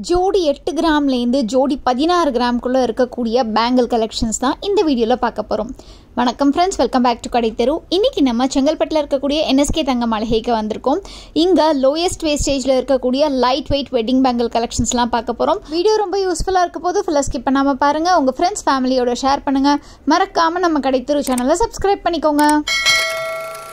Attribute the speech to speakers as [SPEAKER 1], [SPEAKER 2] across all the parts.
[SPEAKER 1] ஜோடி 8 கிராம்லேருந்து ஜோடி 16 கிராம்குள்ளே இருக்கக்கூடிய பேங்கிள் கலெக்ஷன்ஸ் தான் இந்த வீடியோவில் பார்க்க போகிறோம். வணக்கம் ஃப்ரெண்ட்ஸ், வெல்கம் பேக் டு கடை தெரு. இன்றைக்கி நம்ம செங்கல்பட்டில் இருக்கக்கூடிய NSK தங்க மாளிகைக்கு வந்திருக்கோம். இங்கே லோயஸ்ட் வேஸ்டேஜில் இருக்கக்கூடிய லைட் வெயிட் வெட்டிங் பேங்கிள் கலெக்ஷன்ஸ்லாம் பார்க்க போகிறோம். வீடியோ ரொம்ப யூஸ்ஃபுல்லாக இருக்க போது ஃபுல்லாக ஸ்கிப் பண்ணாமல் பாருங்கள். உங்கள் ஃப்ரெண்ட்ஸ் ஃபேமிலியோட ஷேர் பண்ணுங்கள். மறக்காமல் நம்ம கடை தெரு சேனலை சப்ஸ்கிரைப் பண்ணிக்கோங்க.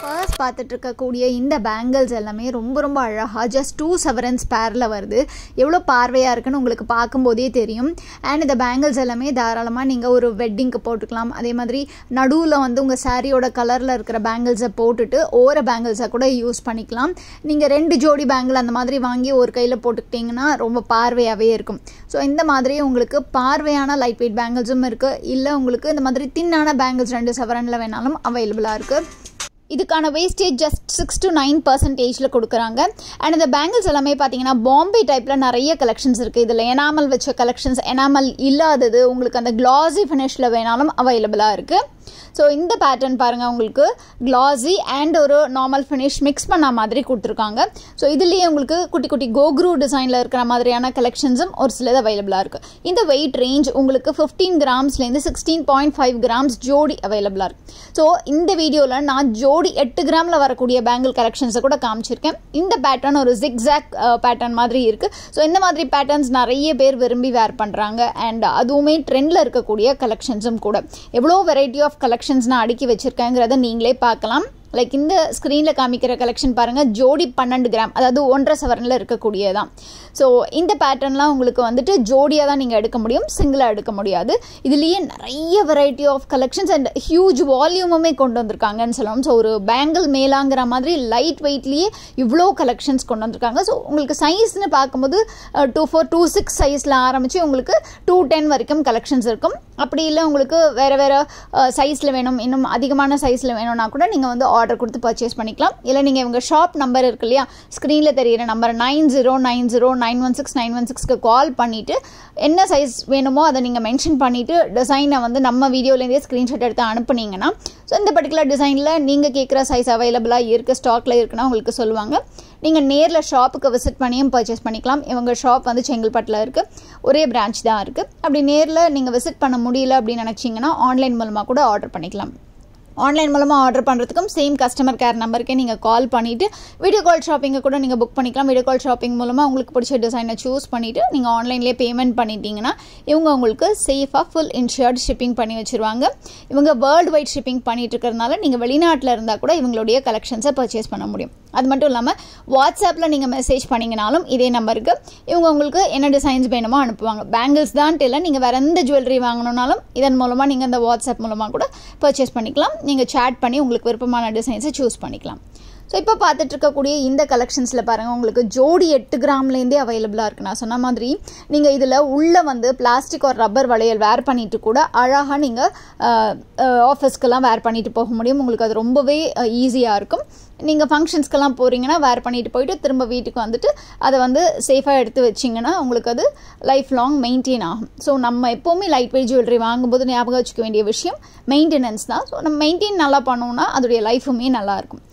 [SPEAKER 1] ஃபர்ஸ்ட் பார்த்துட்டு இருக்கக்கூடிய இந்த பேங்கிள்ஸ் எல்லாமே ரொம்ப ரொம்ப அழகாக ஜஸ்ட் 2 செவரன்ஸ் பேரில் வருது. எவ்வளோ பார்வையாக இருக்குன்னு உங்களுக்கு பார்க்கும்போதே தெரியும். அண்ட் இந்த பேங்கிள்ஸ் எல்லாமே தாராளமாக நீங்கள் ஒரு வெட்டிங்க்கு போட்டுக்கலாம். அதே மாதிரி நடுவில் வந்து உங்கள் சாரியோட கலரில் இருக்கிற பேங்கிள்ஸை போட்டுட்டு ஓர பேங்கிள்ஸை கூட யூஸ் பண்ணிக்கலாம். நீங்கள் 2 ஜோடி பேங்கிள் அந்த மாதிரி வாங்கி ஒரு கையில் போட்டுக்கிட்டிங்கன்னா ரொம்ப பார்வையாகவே இருக்கும். ஸோ இந்த மாதிரி உங்களுக்கு பார்வையான லைட் வெயிட் பேங்கிள்ஸும் இருக்குது. இல்லை உங்களுக்கு இந்த மாதிரி தின்னான பேங்கிள்ஸ் 2 செவரனில் வேணாலும் அவைலபிளாக இருக்குது. இதுக்கான வேஸ்டேஜ் ஜஸ்ட் 6 to 9% கொடுக்குறாங்க. அண்ட் இந்த பேங்கிள்ஸ் எல்லாமே பார்த்தீங்கன்னா பாம்பே டைப்பில் நிறைய கலெக்ஷன்ஸ் இருக்குது. இதில் எனாமல் வச்ச கலெக்ஷன்ஸ், எனாமல் இல்லாதது, உங்களுக்கு அந்த கிளாஸி ஃபினிஷில் வேணாலும் அவைலபிளாக இருக்குது. ஸோ இந்த பேட்டர்ன் பாருங்கள், உங்களுக்கு கிளாஸி அண்ட் ஒரு நார்மல் ஃபினிஷ் மிக்ஸ் பண்ண மாதிரி கொடுத்துருக்காங்க. ஸோ இதுலேயே உங்களுக்கு குட்டி குட்டி கோக்ரூ டிசைனில் இருக்கிற மாதிரியான கலெக்ஷன்ஸும் ஒரு சிலது அவைலபிளாக இருக்குது. இந்த வெயிட் ரேஞ்ச் உங்களுக்கு 15 கிராம்ஸ்லேருந்து 16.5 கிராம்ஸ் ஜோடி அவைலபிளாக இருக்குது. ஸோ இந்த வீடியோவில் நான் ஜோடி 8 கிராமில் வரக்கூடிய பேங்கிள் கலெக்ஷன்ஸை கூட காமிச்சிருக்கேன். இந்த பேட்டர்ன் ஒரு ஜிக்ஸாக் பேட்டர்ன் மாதிரி இருக்குது. ஸோ இந்த மாதிரி பேட்டர்ன்ஸ் நிறைய பேர் விரும்பி வேர் பண்ணுறாங்க. அண்ட் அதுவுமே ட்ரெண்டில் இருக்கக்கூடிய கலெக்ஷன்ஸும் கூட. எவ்வளோ வெரைட்டி ஆஃப் கலெக்ஷன்ஸ் நான் அடுக்கி வச்சிருக்கேங்கிறத நீங்களே பார்க்கலாம். லைக் இந்த ஸ்க்ரீனில் காமிக்கிற கலெக்ஷன் பாருங்கள், ஜோடி 12 கிராம், அதாவது 1.5 செவரனில் இருக்கக்கூடியதான். ஸோ இந்த பேட்டர்ன்லாம் உங்களுக்கு வந்துட்டு ஜோடியாக தான் நீங்கள் எடுக்க முடியும், சிங்கிளாக எடுக்க முடியாது. இதுலேயே நிறைய variety of collections and huge வால்யூமுமே கொண்டு வந்திருக்காங்கன்னு சொல்லலாம். ஸோ ஒரு பேங்கிள் மேலாங்கிற மாதிரி லைட் வெயிட்லேயே இவ்வளோ கலெக்ஷன்ஸ் கொண்டு வந்திருக்காங்க. ஸோ உங்களுக்கு சைஸ்ன்னு பார்க்கும்போது 24, 26 சைஸில் ஆரம்பித்து உங்களுக்கு 210 வரைக்கும் கலெக்ஷன்ஸ் இருக்கும். அப்படி இல்லை உங்களுக்கு வேறு வேறு சைஸில் வேணும், இன்னும் அதிகமான சைஸில் வேணும்னா கூட நீங்கள் வந்து ஆர்டர் கொடுத்து பர்ச்சேஸ் பண்ணிக்கலாம். இல்லை நீங்கள் இவங்க ஷாப் நம்பர் இருக்கு இல்லையா, ஸ்க்ரீனில் தெரிகிற நம்பர் 9090916916க்கு கால் பண்ணிவிட்டு என்ன சைஸ் வேணுமோ அதை நீங்கள் மென்ஷன் பண்ணிவிட்டு டிசைனை வந்து நம்ம வீடியோலேருந்தே ஸ்க்ரீன்ஷாட் எடுத்து அனுப்புனீங்கன்னா, ஸோ இந்த பர்டிகுலர் டிசைனில் நீங்கள் கேட்குற சைஸ் அவைலபிளாக இருக்குது, ஸ்டாக்கில் இருக்குன்னா உங்களுக்கு சொல்லுவாங்க. நீங்கள் நேரில் ஷாப்புக்கு விசிட் பண்ணியும் பர்ச்சேஸ் பண்ணிக்கலாம். இவங்க ஷாப் வந்து செங்கல்பட்டில் இருக்குது, ஒரே பிரான்ச் தான் இருக்குது. அப்படி நேரில் நீங்கள் விசிட் பண்ண முடியல அப்படின்னு நினச்சிங்கன்னா ஆன்லைன் மூலமாக கூட ஆர்டர் பண்ணிக்கலாம். ஆன்லைன் மூலமாக ஆர்டர் பண்ணுறதுக்கும் சேம் கஸ்டமர் கேர் நம்பருக்கே நீங்கள் கால் பண்ணிவிட்டு வீடியோ கால் ஷாப்பிங்கை கூட நீங்கள் புக் பண்ணிக்கலாம். வீடியோ கால் ஷாப்பிங் மூலமாக உங்களுக்கு பிடிச்ச டிசைனை சூஸ் பண்ணிவிட்டு நீங்கள் ஆன்லைன்லேயே பேமெண்ட் பண்ணிட்டீங்கன்னா இவங்க உங்களுக்கு சேஃபாக ஃபுல் இன்ஷூர்ட் ஷிப்பிங் பண்ணி வச்சுருவாங்க. இவங்க வேர்ல்டு வைட் ஷிப்பிங் பண்ணிட்டு இருக்கிறதுனால நீங்கள் வெளிநாட்டில் இருந்தால் கூட இவங்களுடைய கலெக்ஷன்ஸை பர்ச்சேஸ் பண்ண முடியும். அது மட்டும் இல்லாமல் வாட்ஸ்அப்பில் நீங்கள் மெசேஜ் பண்ணிங்கனாலும் இதே நம்பருக்கு இவங்க உங்களுக்கு என்ன டிசைன்ஸ் வேணுமோ அனுப்புவாங்க. பேங்கிள்ஸ் தான்ட்டு இல்லை, நீங்கள் வேறு எந்த ஜுவல்லரி வாங்கணுன்னாலும் இதன் மூலமாக நீங்கள் இந்த வாட்ஸ்அப் மூலமாக கூட பர்ச்சேஸ் பண்ணிக்கலாம். நீங்கள் சேட் பண்ணி உங்களுக்கு விருப்பமான டிசைன்ஸை சூஸ் பண்ணிக்கலாம். ஸோ இப்போ பார்த்துட்டு இருக்கக்கூடிய இந்த கலெக்ஷன்ஸில் பாருங்கள், உங்களுக்கு ஜோடி 8 கிராம்லேருந்தே அவைலபிளாக இருக்குது. நான் சொன்ன மாதிரி நீங்கள் இதில் உள்ளே வந்து பிளாஸ்டிக் ஒரு ரப்பர் வளையல் வேர் பண்ணிவிட்டு கூட அழகாக நீங்கள் ஆஃபீஸ்க்கெல்லாம் வேர் பண்ணிட்டு போக முடியும். உங்களுக்கு அது ரொம்பவே ஈஸியாக இருக்கும். நீங்கள் ஃபங்க்ஷன்ஸ்க்கெல்லாம் போகிறீங்கன்னா வேர் பண்ணிட்டு போயிட்டு திரும்ப வீட்டுக்கு வந்துட்டு அதை வந்து சேஃபாக எடுத்து வச்சிங்கன்னா உங்களுக்கு அது லைஃப் லாங் மெயின்டைன் ஆகும். ஸோ நம்ம எப்போவுமே லைட் வெயிட் ஜுவல்லரி வாங்கும்போது ஞாபகம் வச்சுக்க வேண்டிய விஷயம் மெயின்டெனன்ஸ் தான். ஸோ நம்ம மெயின்டைன் நல்லா பண்ணோம்னா அதோடைய லைஃபுமே நல்லாயிருக்கும்.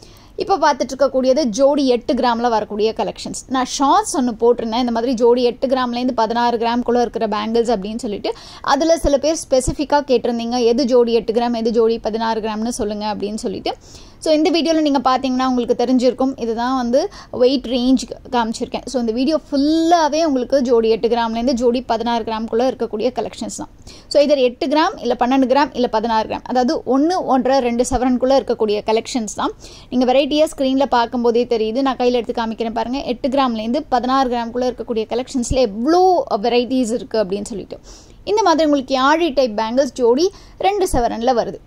[SPEAKER 1] இப்போ பார்த்துட்டு இருக்கக்கூடியது ஜோடி 8 கிராமில் வரக்கூடிய கலெக்ஷன்ஸ். நான் ஷார்ட்ஸ் ஒன்று போட்டிருந்தேன், இந்த மாதிரி ஜோடி 8 கிராம்லேருந்து 16 கிராம்குள்ளே இருக்கிற பேங்கிள்ஸ் அப்படின்னு சொல்லிட்டு. அதில் சில பேர் ஸ்பெசிஃபிக்காக கேட்டிருந்தீங்க, எது ஜோடி 8 கிராம் எது ஜோடி 16 கிராம்னு சொல்லுங்கள் அப்படின்னு சொல்லிட்டு. ஸோ இந்த வீடியோவில் நீங்கள் பார்த்தீங்கன்னா உங்களுக்கு தெரிஞ்சிருக்கும், இதுதான் வந்து வெயிட் ரேஞ்ச் காமிச்சிருக்கேன். ஸோ இந்த வீடியோ ஃபுல்லாகவே உங்களுக்கு ஜோடி 8 கிராம்லேருந்து ஜோடி 16 கிராம்குள்ளே இருக்கக்கூடிய கலெக்ஷன்ஸ் தான். ஸோ இதில் 8 கிராம் இல்லை 12 கிராம் இல்லை 16 கிராம், அதாவது 1, 1.5, 2 செவரனுக்குள்ளே இருக்கக்கூடிய கலெக்ஷன்ஸ் தான். நீங்கள் வெரைட்டியாக ஸ்க்ரீனில் பார்க்கும்போதே தெரியுது. நான் கையில் எடுத்து காமிக்கிறேன் பாருங்கள், 8 கிராம்லேருந்து 16 கிராம்குள்ளே இருக்கக்கூடிய கலெக்ஷன்ஸில் எவ்வளோ வெரைட்டிஸ் இருக்குது அப்படின்னு சொல்லிட்டு. இந்த மாதிரி உங்களுக்கு யாழி டைப் பேங்கிள்ஸ் ஜோடி 2 செவரனில் வருது.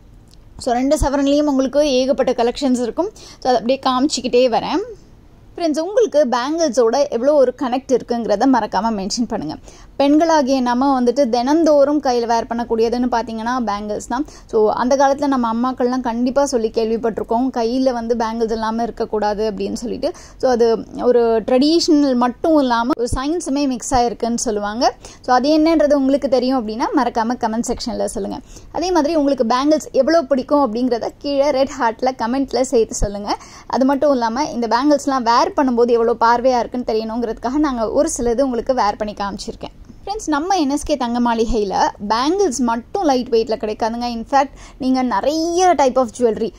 [SPEAKER 1] ஸோ 2 செவரன்லேயும் உங்களுக்கு ஏகப்பட்ட கலெக்ஷன்ஸ் இருக்கும். ஸோ அதை அப்படியே காமிச்சிக்கிட்டே வரேன். ஃப்ரெண்ட்ஸ், உங்களுக்கு பேங்கிள்ஸோட எவ்வளோ ஒரு கனெக்ட் இருக்குங்கிறத மறக்காமல் மென்ஷன் பண்ணுங்கள். பெண்களாகிய நம்ம வந்துட்டு தினந்தோறும் கையில் வேர் பண்ணக்கூடியதுன்னு பார்த்தீங்கன்னா பேங்கிள்ஸ் தான். ஸோ அந்த காலத்தில் நம்ம அம்மாக்கள்லாம் கண்டிப்பாக சொல்லி கேள்விப்பட்டிருக்கோம், கையில் வந்து பேங்கிள்ஸ் இல்லாமல் இருக்கக்கூடாது அப்படின்னு சொல்லிட்டு. ஸோ அது ஒரு ட்ரெடிஷ்னல் மட்டும் இல்லாமல் ஒரு சயின்ஸுமே மிக்ஸ் ஆகிருக்குன்னு சொல்லுவாங்க. ஸோ அது என்னன்றது உங்களுக்கு தெரியும் அப்படின்னா மறக்காமல் கமெண்ட் செக்ஷனில் சொல்லுங்கள். அதே மாதிரி உங்களுக்கு பேங்கிள்ஸ் எவ்வளோ பிடிக்கும் அப்படிங்கிறத கீழே ரெட் ஹார்ட்டில் கமெண்ட்டில் சேர்த்து சொல்லுங்கள். அது மட்டும் இல்லாமல் இந்த பேங்கிள்ஸ்லாம் வேர் வேர் பண்ணும்போது எவ்வளோ பார்வையாக இருக்குன்னு தெரியணுங்கிறதுக்காக நாங்கள் ஒரு சிலது உங்களுக்கு வேர் பண்ணி காமிச்சிருக்கேன். ஃப்ரெண்ட்ஸ், நம்ம NSK தங்க மாளிகையில் பேங்கிள்ஸ் மட்டும் லைட் வெயிட்டில் கிடைக்காதுங்க. இன்ஃபேக்ட் நீங்கள் நிறைய டைப் ஆஃப் ஜுவல்லரி,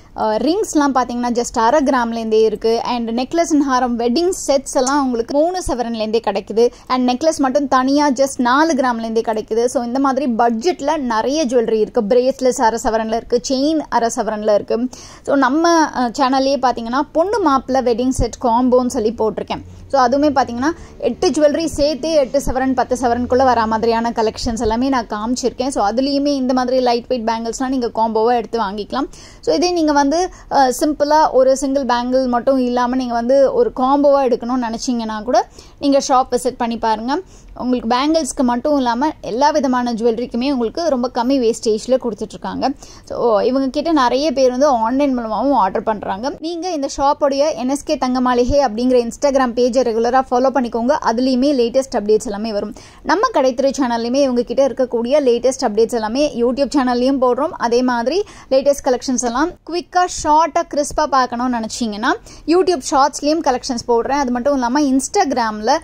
[SPEAKER 1] ரிங்ஸ்லாம் பார்த்தீங்கன்னா ஜஸ்ட் 1/2 கிராம்லேருந்தே இருக்குது. And necklace and Haram wedding sets எல்லாம் உங்களுக்கு 3 சவரன்லேருந்தே கிடைக்குது. அண்ட் நெக்லஸ் மட்டும் தனியாக ஜஸ்ட் 4 கிராம்லேருந்தே கிடைக்குது. ஸோ இந்த மாதிரி பட்ஜெட்டில் நிறைய ஜுவல்லரி இருக்குது. பிரேஸ்லெஸ் 1/2 சவரனில் இருக்குது, செயின் 1/2 சவரனில் இருக்குது. ஸோ நம்ம சேனல்லையே பார்த்தீங்கன்னா பொண்ணு மாப்பிள்ள வெட்டிங் செட் காம்போன்னு சொல்லி போட்டிருக்கேன். ஸோ அதுவுமே பார்த்தீங்கன்னா 8 ஜுவல்லரி சேர்த்து 8 சவரன் 10 சவரனுக்குள்ளே வர மாதிரியான கலெக்ஷன்ஸ் எல்லாமே நான் காமிச்சிருக்கேன். ஸோ அதுலேயுமே இந்த மாதிரி லைட் வெயிட் பேங்கிள்ஸ்லாம் நீங்கள் காம்போவாக எடுத்து வாங்கிக்கலாம். ஸோ இதே நீங்கள் வந்து சிம்பிளாக ஒரு சிங்கிள் பேங்கிள் மட்டும் இல்லாமல் நீங்கள் வந்து ஒரு காம்போவாக எடுக்கணும்னு நினச்சிங்கன்னா கூட நீங்கள் ஷாப் விசிட் பண்ணி பாருங்கள். உங்களுக்கு பேங்கிள்ஸ்க்கு மட்டும் இல்லாமல் எல்லா விதமான ஜுவல்லரிக்குமே உங்களுக்கு ரொம்ப கம்மி வேஸ்டேஜில் கொடுத்துட்ருக்காங்க. ஸோ இவங்கக்கிட்ட நிறைய பேர் வந்து ஆன்லைன் மூலமாகவும் ஆர்டர் பண்ணுறாங்க. நீங்கள் இந்த ஷாப்போடைய NSK தங்க மாளிகை அப்படிங்கிற இன்ஸ்டாகிராம் பேஜை ரெகுலராக ஃபாலோ பண்ணிக்கோங்க. அதுலேயுமே லேட்டஸ்ட் அப்டேட்ஸ் எல்லாமே வரும். நம்ம கடைத்திரு சேனல்லையுமே இவங்ககிட்ட இருக்கக்கூடிய லேட்டஸ்ட் அப்டேட்ஸ் எல்லாமே யூடியூப் சேனல்லையும் போடுறோம். அதே மாதிரி லேட்டஸ்ட் கலெக்ஷன்ஸ் எல்லாம் குவிக்காக ஷார்ட்டாக கிறிஸ்பாக பார்க்கணும்னு நினச்சிங்கன்னா யூடியூப் ஷார்ட்ஸ்லேயும் கலெக்ஷன்ஸ் போடுறேன். அது மட்டும் இல்லாமல் இன்ஸ்டாகிராமில்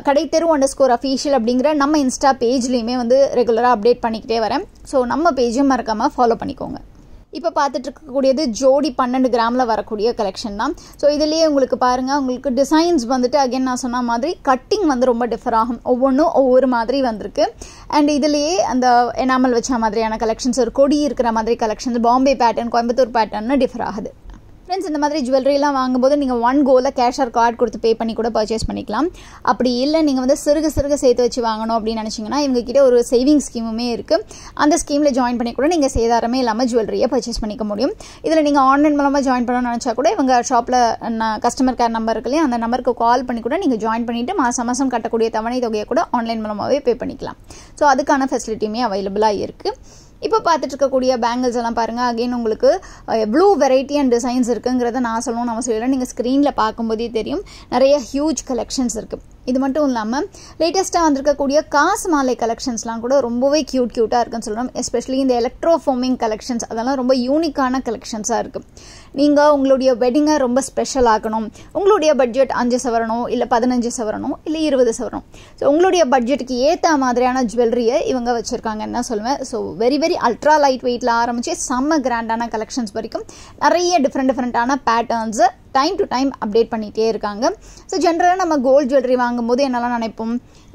[SPEAKER 1] கடைத்தெரு _official அப்படிங்கிற நம்ம இன்ஸ்டா பேஜ்லேயுமே வந்து ரெகுலராக அப்டேட் பண்ணிக்கிட்டே வரேன். ஸோ நம்ம பேஜும் மறக்காமல் ஃபாலோ பண்ணிக்கோங்க. இப்போ பார்த்துட்டு இருக்கக்கூடியது ஜோடி 12 கிராமில் வரக்கூடிய கலெக்ஷன் தான். ஸோ இதுலேயே உங்களுக்கு பாருங்கள், உங்களுக்கு டிசைன்ஸ் வந்துட்டு அகைன் நான் சொன்ன மாதிரி கட்டிங் வந்து ரொம்ப டிஃபர் ஆகும். ஒவ்வொன்றும் ஒவ்வொரு மாதிரி வந்திருக்கு. அண்ட் இதுலேயே அந்த எனாமல் வச்ச மாதிரியான கலெக்ஷன்ஸ், ஒரு கொடி இருக்கிற மாதிரி கலெக்ஷன்ஸ், பாம்பே பேட்டர்ன், கோயம்புத்தூர் பேட்டர்ன்னு டிஃபர் ஆகுது. ஃப்ரெண்ட்ஸ், இந்த மாதிரி ஜுவல்லரிலாம் வாங்கும்போது நீங்கள் 1 கோவில் கேஷ் ஆர் கார்டு கொடுத்து பே பண்ணி கூட பர்ச்சேஸ் பண்ணிக்கலாம். அப்படி இல்லை நீங்கள் வந்து சிறுக சேர்த்து வச்சு வாங்கணும் அப்படின்னு நினச்சிங்கன்னா இவங்ககிட்ட ஒரு சேவிங் ஸ்கீமுமே இருக்குது. அந்த ஸ்கீமில் ஜாயின் பண்ணி கூட நீங்கள் சேதாரமே இல்லாமல் ஜுவல்லரியை பர்ச்சேஸ் பண்ணிக்க முடியும். இதில் நீங்கள் ஆன்லைன் மூலமாக ஜாயின் பண்ணணும்னு நினச்சா கூட இவங்க ஷாப்பில் கஸ்டமர் கேர் நம்பர் இருக்குல்லையே, அந்த நம்பருக்கு கால் பண்ணி கூட நீங்கள் ஜாயின் பண்ணிவிட்டு மாதம் கட்டக்கூடிய தவணை தொகையை கூட ஆன்லைன் மூலமாகவே பே பண்ணிக்கலாம். ஸோ அதுக்கான ஃபெசிலிட்டியுமே அவைலபிளாக இருக்குது. இப்போ பார்த்துட்டு இருக்கக்கூடிய பேங்கிள்ஸ் எல்லாம் பாருங்கள். அகெயின் உங்களுக்கு எவ்வளோ வெரைட்டி அண்ட் டிசைன்ஸ் இருக்குங்கிறத நான் சொல்லணும்னு அவசியம் இல்லை. நீங்கள் ஸ்க்ரீனில் பார்க்கும்போதே தெரியும், நிறைய ஹியூஜ் கலெக்ஷன்ஸ் இருக்குது. இது மட்டும் இல்லாமல் லேட்டஸ்ட்டாக வந்திருக்கக்கூடிய காசு மாலை கலெக்ஷன்ஸ்லாம் கூட ரொம்பவே க்யூட்டாக இருக்குன்னு சொல்லணும். எஸ்பெஷலி இந்த எலக்ட்ரோ ஃபோமிங் கலெக்ஷன்ஸ் அதெல்லாம் ரொம்ப யூனிக்கான கலெக்ஷன்ஸாக இருக்குது. நீங்கள் உங்களுடைய வெட்டிங்கை ரொம்ப ஸ்பெஷல் ஆகணும், உங்களுடைய பட்ஜெட் 5 சவரனோ இல்லை 15 சவரனோ இல்லை 20 சவரனோ, ஸோ உங்களுடைய பட்ஜெட்டுக்கு ஏற்ற மாதிரியான ஜுவல்லரியை இவங்க வச்சுருக்காங்கன்னு தான் சொல்லுவேன். ஸோ வெரி அல்ட்ரா லைட் வெயிட்டில் ஆரம்பித்து செம்ம கிராண்டான கலெக்ஷன்ஸ் வரைக்கும் நிறைய டிஃப்ரெண்ட்டான patterns time to time update பண்ணிகிட்டே இருக்காங்க. ஸோ ஜென்ரலாக நம்ம கோல்டு ஜுவல்லரி வாங்கும்போது என்னெல்லாம் நினைப்போம்,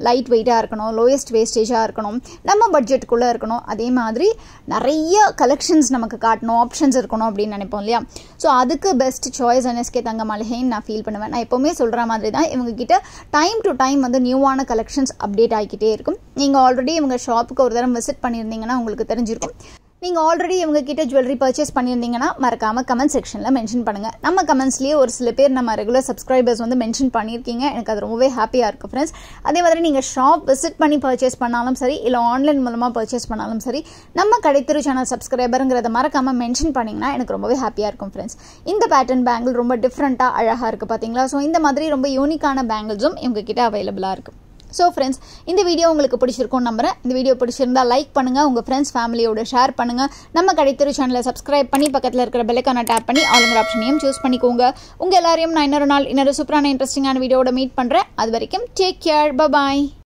[SPEAKER 1] லைட் வெயிட்டாக இருக்கணும், லோயஸ்ட் வேஸ்டேஜாக இருக்கணும், நம்ம பட்ஜெட்டுக்குள்ளே இருக்கணும், அதே மாதிரி நிறைய கலெக்ஷன்ஸ் நமக்கு காட்டணும், ஆப்ஷன்ஸ் இருக்கணும் அப்படின்னு நினைப்போம் இல்லையா. ஸோ அதுக்கு பெஸ்ட் சாய்ஸ் NSK தங்க மாளிகைன்னு நான் ஃபீல் பண்ணுவேன். நான் எப்போவுமே சொல்கிற மாதிரி தான் இவங்ககிட்ட டைம் டு டைம் வந்து நியூவான கலெக்ஷன்ஸ் அப்டேட் ஆகிக்கிட்டே இருக்கும். நீங்கள் ஆல்ரெடி இவங்க ஷாப்புக்கு ஒரு தடவை விசிட் பண்ணியிருந்தீங்கன்னா உங்களுக்கு தெரிஞ்சிருக்கும். நீங்கள் ஆல்ரெடி இவங்ககிட்ட ஜுவல்லரி பர்ச்சேஸ் பண்ணியிருந்தீங்கன்னா மறக்காமல் கமெண்ட் செக்ஷனில் மென்ஷன் பண்ணுங்கள். நம்ம கமெண்ட்ஸ்லேயே ஒரு சில பேர் நம்ம ரெகுலர் சப்ஸ்கிரைபர்ஸ் வந்து மென்ஷன் பண்ணியிருக்கீங்க. எனக்கு அது ரொம்பவே ஹாப்பியாக இருக்குது ஃப்ரெண்ட்ஸ். அதே மாதிரி நீங்கள் ஷாப் விசிட் பண்ணி பர்ச்சேஸ் பண்ணாலும் சரி, இல்லை ஆன்லைன் மூலமாக பர்ச்சேஸ் பண்ணாலும் சரி, நம்ம கடைத்திரு சேனல் சப்ஸ்கிரைபருங்கிறத மறக்காமல் மென்ஷன் பண்ணிங்கன்னா எனக்கு ரொம்பவே ஹாப்பியாக இருக்கும் ஃப்ரெண்ட்ஸ். இந்த பேட்டர்ன் பேங்கிள் ரொம்ப டிஃப்ரெண்ட்டாக அழகாக இருக்குது பார்த்தீங்களா. ஸோ இந்த மாதிரி ரொம்ப யூனிக்கான பேங்கிள்ஸும் இவங்ககிட்ட அவைலபிளாக இருக்குது. ஸோ ஃப்ரெண்ட்ஸ், இந்த வீடியோ உங்களுக்கு பிடிச்சிருக்கும்னு நம்புறேன். இந்த வீடியோ பிடிச்சிருந்தால் லைக் பண்ணுங்கள், உங்கள் ஃப்ரெண்ட்ஸ் ஃபேமிலியோட ஷேர் பண்ணுங்கள். நம்ம கடைத்திரு சேனலை சப்ஸ்கிரைப் பண்ணி பக்கத்தில் இருக்கிற பெல் ஐகானை டேப் பண்ணி ஆளுங்கிற ஆப்ஷனையும் சூஸ் பண்ணிக்கோங்க. உங்கள் எல்லாரையும் நான் இன்னொரு நாள் இன்னொரு சூப்பரான இன்ட்ரெஸ்டிங்கான வீடியோட மீட் பண்ணுறேன். அது வரைக்கும் டேக் கேர், பை.